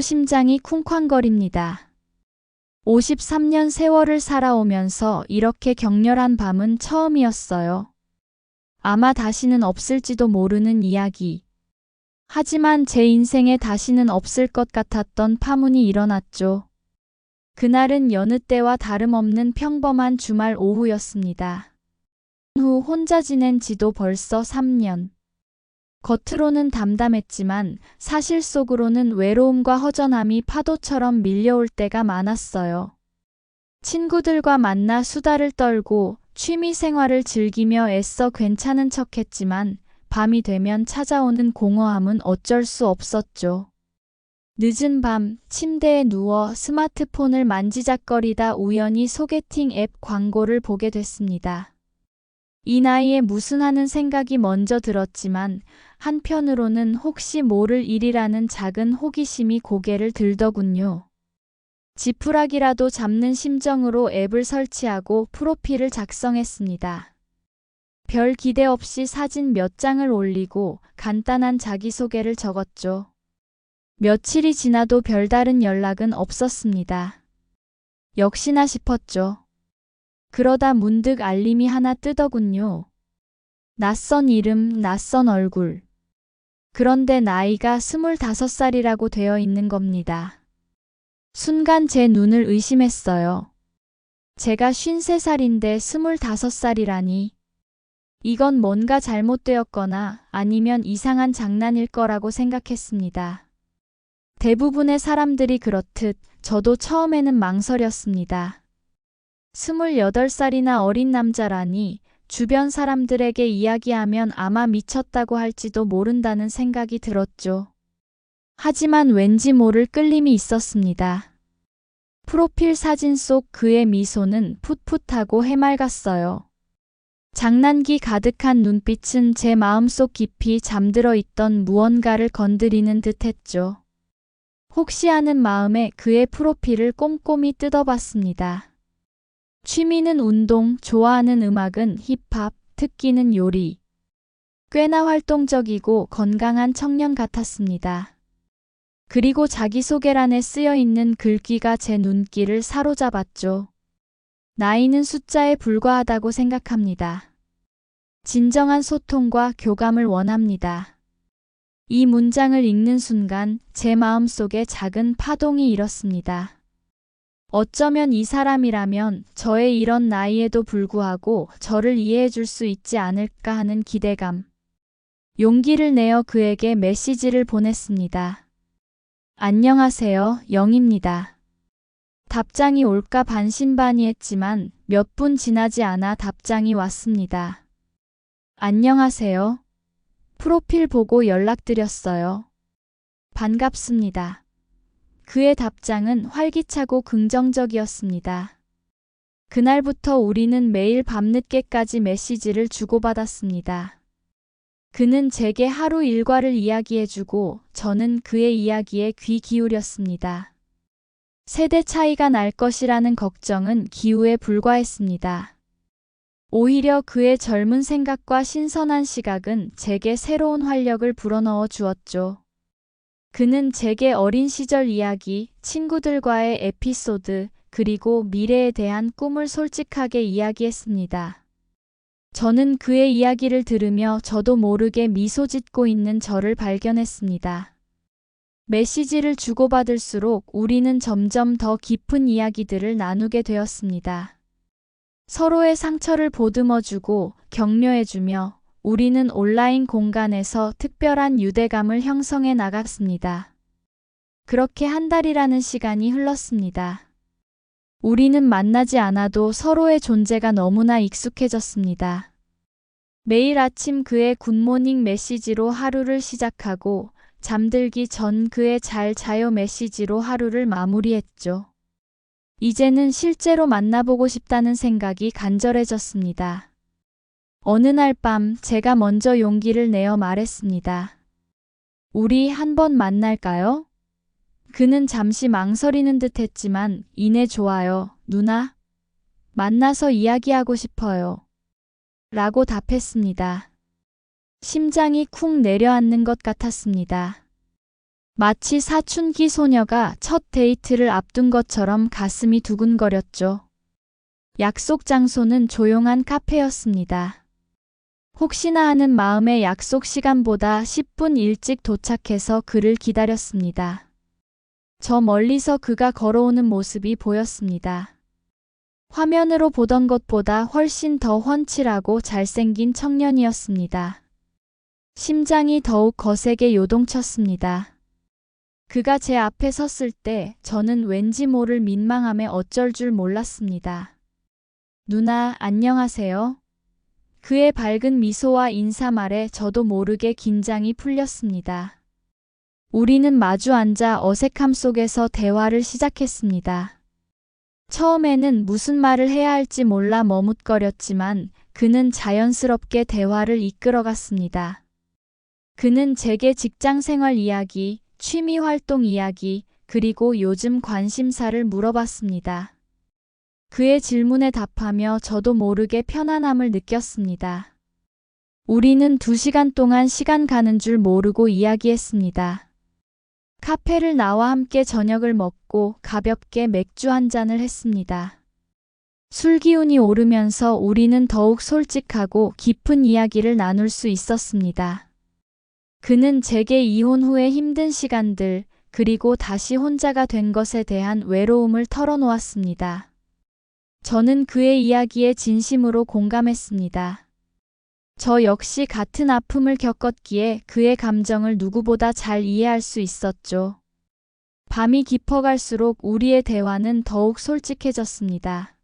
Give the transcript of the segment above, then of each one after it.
심장이 쿵쾅거립니다. 53년 세월을 살아오면서 이렇게 격렬한 밤은 처음이었어요. 아마 다시는 없을지도 모르는 이야기. 하지만 제 인생에 다시는 없을 것 같았던 파문이 일어났죠. 그날은 여느 때와 다름없는 평범한 주말 오후였습니다. 후 혼자 지낸 지도 벌써 3년. 겉으로는 담담했지만 사실 속으로는 외로움과 허전함이 파도처럼 밀려올 때가 많았어요. 친구들과 만나 수다를 떨고 취미 생활을 즐기며 애써 괜찮은 척했지만 밤이 되면 찾아오는 공허함은 어쩔 수 없었죠. 늦은 밤 침대에 누워 스마트폰을 만지작거리다 우연히 소개팅 앱 광고를 보게 됐습니다. 이 나이에 무슨 하는 생각이 먼저 들었지만 한편으로는 혹시 모를 일이라는 작은 호기심이 고개를 들더군요. 지푸라기라도 잡는 심정으로 앱을 설치하고 프로필을 작성했습니다. 별 기대 없이 사진 몇 장을 올리고 간단한 자기소개를 적었죠. 며칠이 지나도 별다른 연락은 없었습니다. 역시나 싶었죠. 그러다 문득 알림이 하나 뜨더군요. 낯선 이름, 낯선 얼굴. 그런데 나이가 25살이라고 되어 있는 겁니다. 순간 제 눈을 의심했어요. 제가 53살인데 25살이라니. 이건 뭔가 잘못되었거나 아니면 이상한 장난일 거라고 생각했습니다. 대부분의 사람들이 그렇듯 저도 처음에는 망설였습니다. 28살이나 어린 남자라니 주변 사람들에게 이야기하면 아마 미쳤다고 할지도 모른다는 생각이 들었죠. 하지만 왠지 모를 끌림이 있었습니다. 프로필 사진 속 그의 미소는 풋풋하고 해맑았어요. 장난기 가득한 눈빛은 제 마음속 깊이 잠들어 있던 무언가를 건드리는 듯했죠. 혹시 하는 마음에 그의 프로필을 꼼꼼히 뜯어봤습니다. 취미는 운동, 좋아하는 음악은 힙합, 특기는 요리. 꽤나 활동적이고 건강한 청년 같았습니다. 그리고 자기소개란에 쓰여있는 글귀가 제 눈길을 사로잡았죠. 나이는 숫자에 불과하다고 생각합니다. 진정한 소통과 교감을 원합니다. 이 문장을 읽는 순간 제 마음속에 작은 파동이 일었습니다. 어쩌면 이 사람이라면 저의 이런 나이에도 불구하고 저를 이해해 줄 수 있지 않을까 하는 기대감. 용기를 내어 그에게 메시지를 보냈습니다. 안녕하세요, 영입니다. 답장이 올까 반신반의했지만 몇 분 지나지 않아 답장이 왔습니다. 안녕하세요. 프로필 보고 연락드렸어요. 반갑습니다. 그의 답장은 활기차고 긍정적이었습니다. 그날부터 우리는 매일 밤늦게까지 메시지를 주고받았습니다. 그는 제게 하루 일과를 이야기해주고 저는 그의 이야기에 귀 기울였습니다. 세대 차이가 날 것이라는 걱정은 기우에 불과했습니다. 오히려 그의 젊은 생각과 신선한 시각은 제게 새로운 활력을 불어넣어 주었죠. 그는 제게 어린 시절 이야기, 친구들과의 에피소드, 그리고 미래에 대한 꿈을 솔직하게 이야기했습니다. 저는 그의 이야기를 들으며 저도 모르게 미소 짓고 있는 저를 발견했습니다. 메시지를 주고받을수록 우리는 점점 더 깊은 이야기들을 나누게 되었습니다. 서로의 상처를 보듬어주고 격려해주며 우리는 온라인 공간에서 특별한 유대감을 형성해 나갔습니다. 그렇게 한 달이라는 시간이 흘렀습니다. 우리는 만나지 않아도 서로의 존재가 너무나 익숙해졌습니다. 매일 아침 그의 굿모닝 메시지로 하루를 시작하고 잠들기 전 그의 잘 자요 메시지로 하루를 마무리했죠. 이제는 실제로 만나보고 싶다는 생각이 간절해졌습니다. 어느 날 밤 제가 먼저 용기를 내어 말했습니다. 우리 한번 만날까요? 그는 잠시 망설이는 듯 했지만 이내 좋아요, 누나. 만나서 이야기하고 싶어요. 라고 답했습니다. 심장이 쿵 내려앉는 것 같았습니다. 마치 사춘기 소녀가 첫 데이트를 앞둔 것처럼 가슴이 두근거렸죠. 약속 장소는 조용한 카페였습니다. 혹시나 하는 마음에 약속 시간보다 10분 일찍 도착해서 그를 기다렸습니다. 저 멀리서 그가 걸어오는 모습이 보였습니다. 화면으로 보던 것보다 훨씬 더 훤칠하고 잘생긴 청년이었습니다. 심장이 더욱 거세게 요동쳤습니다. 그가 제 앞에 섰을 때 저는 왠지 모를 민망함에 어쩔 줄 몰랐습니다. 누나, 안녕하세요. 그의 밝은 미소와 인사말에 저도 모르게 긴장이 풀렸습니다. 우리는 마주 앉아 어색함 속에서 대화를 시작했습니다. 처음에는 무슨 말을 해야 할지 몰라 머뭇거렸지만 그는 자연스럽게 대화를 이끌어갔습니다. 그는 제게 직장 생활 이야기, 취미 활동 이야기, 그리고 요즘 관심사를 물어봤습니다. 그의 질문에 답하며 저도 모르게 편안함을 느꼈습니다. 우리는 2시간 동안 시간 가는 줄 모르고 이야기했습니다. 카페를 나와 함께 저녁을 먹고 가볍게 맥주 한 잔을 했습니다. 술 기운이 오르면서 우리는 더욱 솔직하고 깊은 이야기를 나눌 수 있었습니다. 그는 제게 이혼 후의 힘든 시간들, 그리고 다시 혼자가 된 것에 대한 외로움을 털어놓았습니다. 저는 그의 이야기에 진심으로 공감했습니다. 저 역시 같은 아픔을 겪었기에 그의 감정을 누구보다 잘 이해할 수 있었죠. 밤이 깊어갈수록 우리의 대화는 더욱 솔직해졌습니다.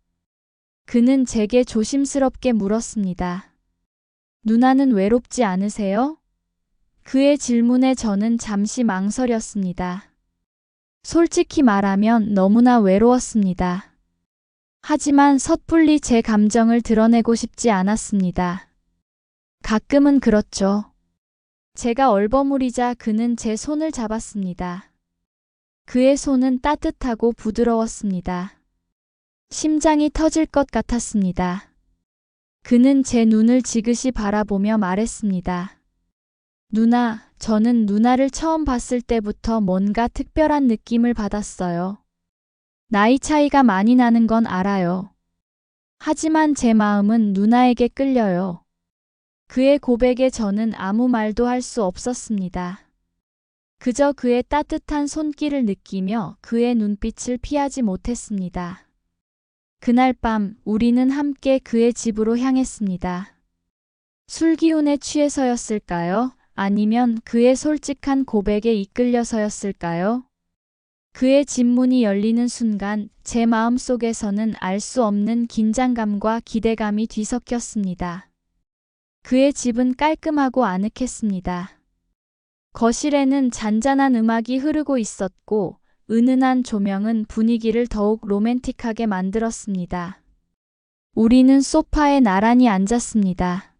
그는 제게 조심스럽게 물었습니다. 누나는 외롭지 않으세요? 그의 질문에 저는 잠시 망설였습니다. 솔직히 말하면 너무나 외로웠습니다. 하지만 섣불리 제 감정을 드러내고 싶지 않았습니다. 가끔은 그렇죠. 제가 얼버무리자 그는 제 손을 잡았습니다. 그의 손은 따뜻하고 부드러웠습니다. 심장이 터질 것 같았습니다. 그는 제 눈을 지그시 바라보며 말했습니다. 누나, 저는 누나를 처음 봤을 때부터 뭔가 특별한 느낌을 받았어요. 나이 차이가 많이 나는 건 알아요. 하지만 제 마음은 누나에게 끌려요. 그의 고백에 저는 아무 말도 할 수 없었습니다. 그저 그의 따뜻한 손길을 느끼며 그의 눈빛을 피하지 못했습니다. 그날 밤 우리는 함께 그의 집으로 향했습니다. 술 기운에 취해서였을까요? 아니면 그의 솔직한 고백에 이끌려서였을까요? 그의 집 문이 열리는 순간 제 마음속에서는 알 수 없는 긴장감과 기대감이 뒤섞였습니다. 그의 집은 깔끔하고 아늑했습니다. 거실에는 잔잔한 음악이 흐르고 있었고 은은한 조명은 분위기를 더욱 로맨틱하게 만들었습니다. 우리는 소파에 나란히 앉았습니다.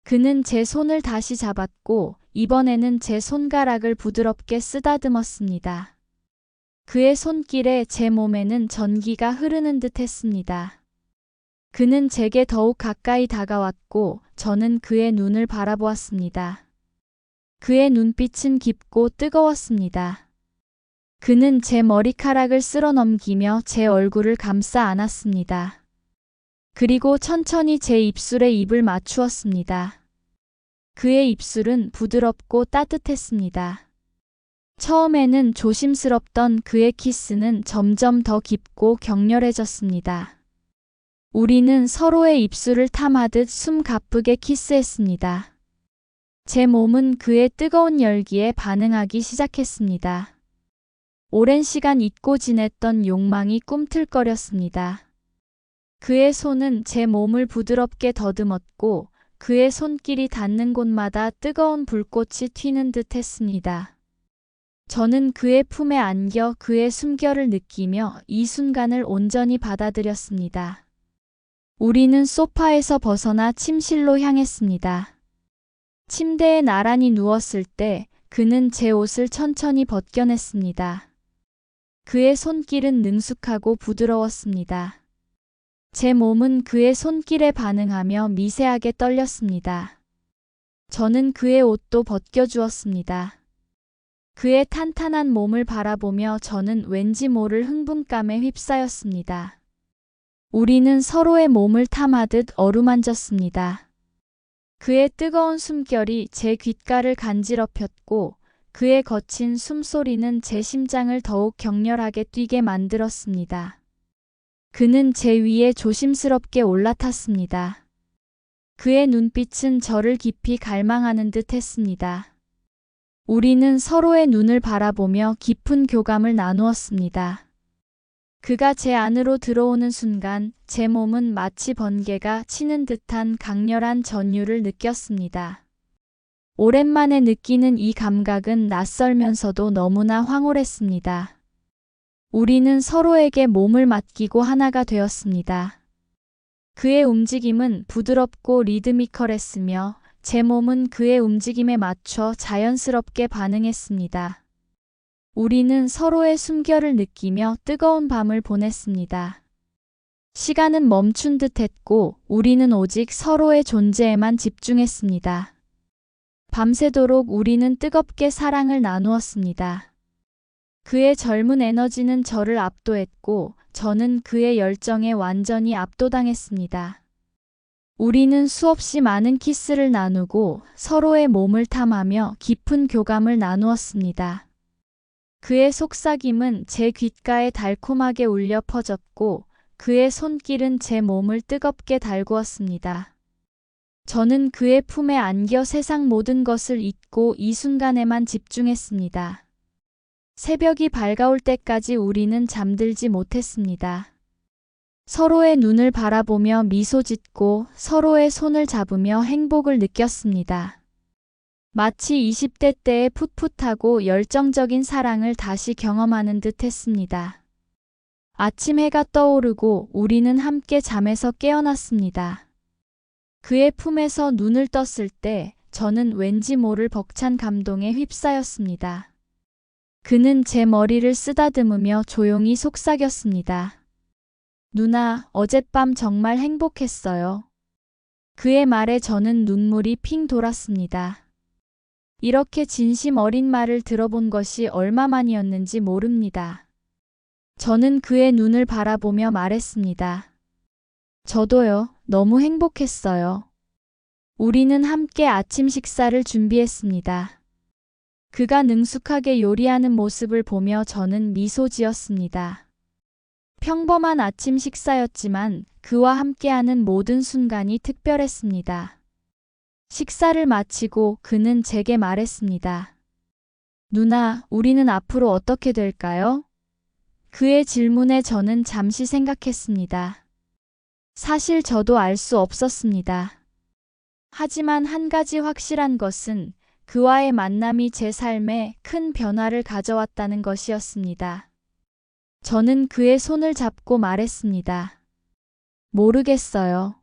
그는 제 손을 다시 잡았고 이번에는 제 손가락을 부드럽게 쓰다듬었습니다. 그의 손길에 제 몸에는 전기가 흐르는 듯 했습니다. 그는 제게 더욱 가까이 다가왔고 저는 그의 눈을 바라보았습니다. 그의 눈빛은 깊고 뜨거웠습니다. 그는 제 머리카락을 쓸어 넘기며 제 얼굴을 감싸 안았습니다. 그리고 천천히 제 입술에 입을 맞추었습니다. 그의 입술은 부드럽고 따뜻했습니다. 처음에는 조심스럽던 그의 키스는 점점 더 깊고 격렬해졌습니다. 우리는 서로의 입술을 탐하듯 숨 가쁘게 키스했습니다. 제 몸은 그의 뜨거운 열기에 반응하기 시작했습니다. 오랜 시간 잊고 지냈던 욕망이 꿈틀거렸습니다. 그의 손은 제 몸을 부드럽게 더듬었고 그의 손길이 닿는 곳마다 뜨거운 불꽃이 튀는 듯 했습니다. 저는 그의 품에 안겨 그의 숨결을 느끼며 이 순간을 온전히 받아들였습니다. 우리는 소파에서 벗어나 침실로 향했습니다. 침대에 나란히 누웠을 때 그는 제 옷을 천천히 벗겨냈습니다. 그의 손길은 능숙하고 부드러웠습니다. 제 몸은 그의 손길에 반응하며 미세하게 떨렸습니다. 저는 그의 옷도 벗겨주었습니다. 그의 탄탄한 몸을 바라보며 저는 왠지 모를 흥분감에 휩싸였습니다. 우리는 서로의 몸을 탐하듯 어루만졌습니다. 그의 뜨거운 숨결이 제 귓가를 간지럽혔고 그의 거친 숨소리는 제 심장을 더욱 격렬하게 뛰게 만들었습니다. 그는 제 위에 조심스럽게 올라탔습니다. 그의 눈빛은 저를 깊이 갈망하는 듯 했습니다. 우리는 서로의 눈을 바라보며 깊은 교감을 나누었습니다. 그가 제 안으로 들어오는 순간 제 몸은 마치 번개가 치는 듯한 강렬한 전율을 느꼈습니다. 오랜만에 느끼는 이 감각은 낯설면서도 너무나 황홀했습니다. 우리는 서로에게 몸을 맡기고 하나가 되었습니다. 그의 움직임은 부드럽고 리드미컬했으며 제 몸은 그의 움직임에 맞춰 자연스럽게 반응했습니다. 우리는 서로의 숨결을 느끼며 뜨거운 밤을 보냈습니다. 시간은 멈춘 듯 했고 우리는 오직 서로의 존재에만 집중했습니다. 밤새도록 우리는 뜨겁게 사랑을 나누었습니다. 그의 젊은 에너지는 저를 압도했고 저는 그의 열정에 완전히 압도당했습니다. 우리는 수없이 많은 키스를 나누고 서로의 몸을 탐하며 깊은 교감을 나누었습니다. 그의 속삭임은 제 귓가에 달콤하게 울려 퍼졌고 그의 손길은 제 몸을 뜨겁게 달구었습니다. 저는 그의 품에 안겨 세상 모든 것을 잊고 이 순간에만 집중했습니다. 새벽이 밝아올 때까지 우리는 잠들지 못했습니다. 서로의 눈을 바라보며 미소 짓고 서로의 손을 잡으며 행복을 느꼈습니다. 마치 20대 때의 풋풋하고 열정적인 사랑을 다시 경험하는 듯 했습니다. 아침 해가 떠오르고 우리는 함께 잠에서 깨어났습니다. 그의 품에서 눈을 떴을 때 저는 왠지 모를 벅찬 감동에 휩싸였습니다. 그는 제 머리를 쓰다듬으며 조용히 속삭였습니다. 누나, 어젯밤 정말 행복했어요. 그의 말에 저는 눈물이 핑 돌았습니다. 이렇게 진심 어린 말을 들어본 것이 얼마만이었는지 모릅니다. 저는 그의 눈을 바라보며 말했습니다. 저도요, 너무 행복했어요. 우리는 함께 아침 식사를 준비했습니다. 그가 능숙하게 요리하는 모습을 보며 저는 미소 지었습니다. 평범한 아침 식사였지만 그와 함께하는 모든 순간이 특별했습니다. 식사를 마치고 그는 제게 말했습니다. 누나, 우리는 앞으로 어떻게 될까요? 그의 질문에 저는 잠시 생각했습니다. 사실 저도 알 수 없었습니다. 하지만 한 가지 확실한 것은 그와의 만남이 제 삶에 큰 변화를 가져왔다는 것이었습니다. 저는 그의 손을 잡고 말했습니다. 모르겠어요.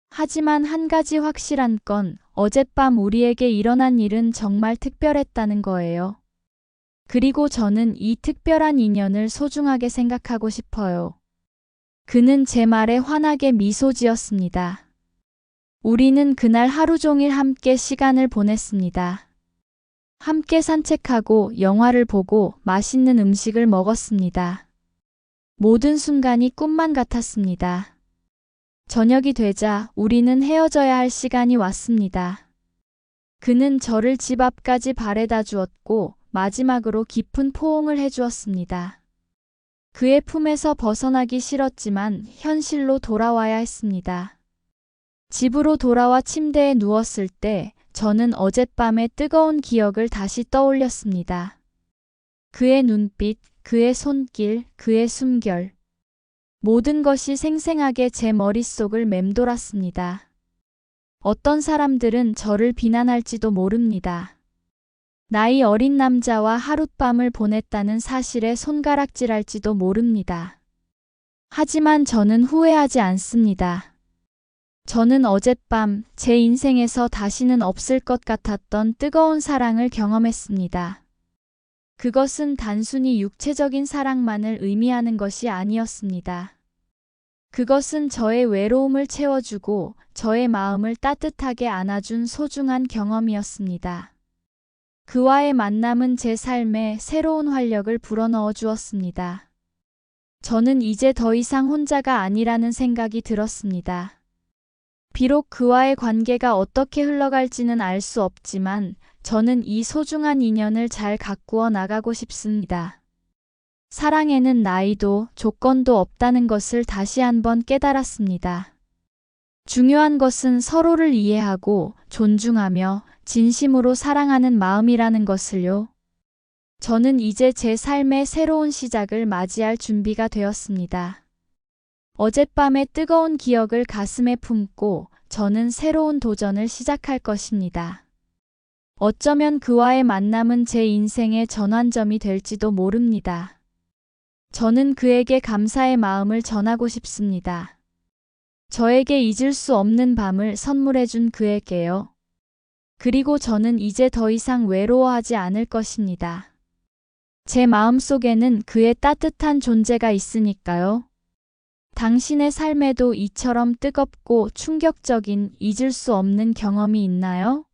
하지만 한 가지 확실한 건 어젯밤 우리에게 일어난 일은 정말 특별했다는 거예요. 그리고 저는 이 특별한 인연을 소중하게 생각하고 싶어요. 그는 제 말에 환하게 미소 지었습니다. 우리는 그날 하루 종일 함께 시간을 보냈습니다. 함께 산책하고 영화를 보고 맛있는 음식을 먹었습니다. 모든 순간이 꿈만 같았습니다. 저녁이 되자 우리는 헤어져야 할 시간이 왔습니다. 그는 저를 집 앞까지 바래다 주었고 마지막으로 깊은 포옹을 해주었습니다. 그의 품에서 벗어나기 싫었지만 현실로 돌아와야 했습니다. 집으로 돌아와 침대에 누웠을 때 저는 어젯밤의 뜨거운 기억을 다시 떠올렸습니다. 그의 눈빛, 그의 손길, 그의 숨결. 모든 것이 생생하게 제 머릿속을 맴돌았습니다. 어떤 사람들은 저를 비난할지도 모릅니다. 나이 어린 남자와 하룻밤을 보냈다는 사실에 손가락질할지도 모릅니다. 하지만 저는 후회하지 않습니다. 저는 어젯밤 제 인생에서 다시는 없을 것 같았던 뜨거운 사랑을 경험했습니다. 그것은 단순히 육체적인 사랑만을 의미하는 것이 아니었습니다. 그것은 저의 외로움을 채워주고 저의 마음을 따뜻하게 안아준 소중한 경험이었습니다. 그와의 만남은 제 삶에 새로운 활력을 불어넣어 주었습니다. 저는 이제 더 이상 혼자가 아니라는 생각이 들었습니다. 비록 그와의 관계가 어떻게 흘러갈지는 알 수 없지만 저는 이 소중한 인연을 잘 가꾸어 나가고 싶습니다. 사랑에는 나이도 조건도 없다는 것을 다시 한번 깨달았습니다. 중요한 것은 서로를 이해하고 존중하며 진심으로 사랑하는 마음이라는 것을요. 저는 이제 제 삶의 새로운 시작을 맞이할 준비가 되었습니다. 어젯밤의 뜨거운 기억을 가슴에 품고 저는 새로운 도전을 시작할 것입니다. 어쩌면 그와의 만남은 제 인생의 전환점이 될지도 모릅니다. 저는 그에게 감사의 마음을 전하고 싶습니다. 저에게 잊을 수 없는 밤을 선물해준 그에게요. 그리고 저는 이제 더 이상 외로워하지 않을 것입니다. 제 마음속에는 그의 따뜻한 존재가 있으니까요. 당신의 삶에도 이처럼 뜨겁고 충격적인 잊을 수 없는 경험이 있나요?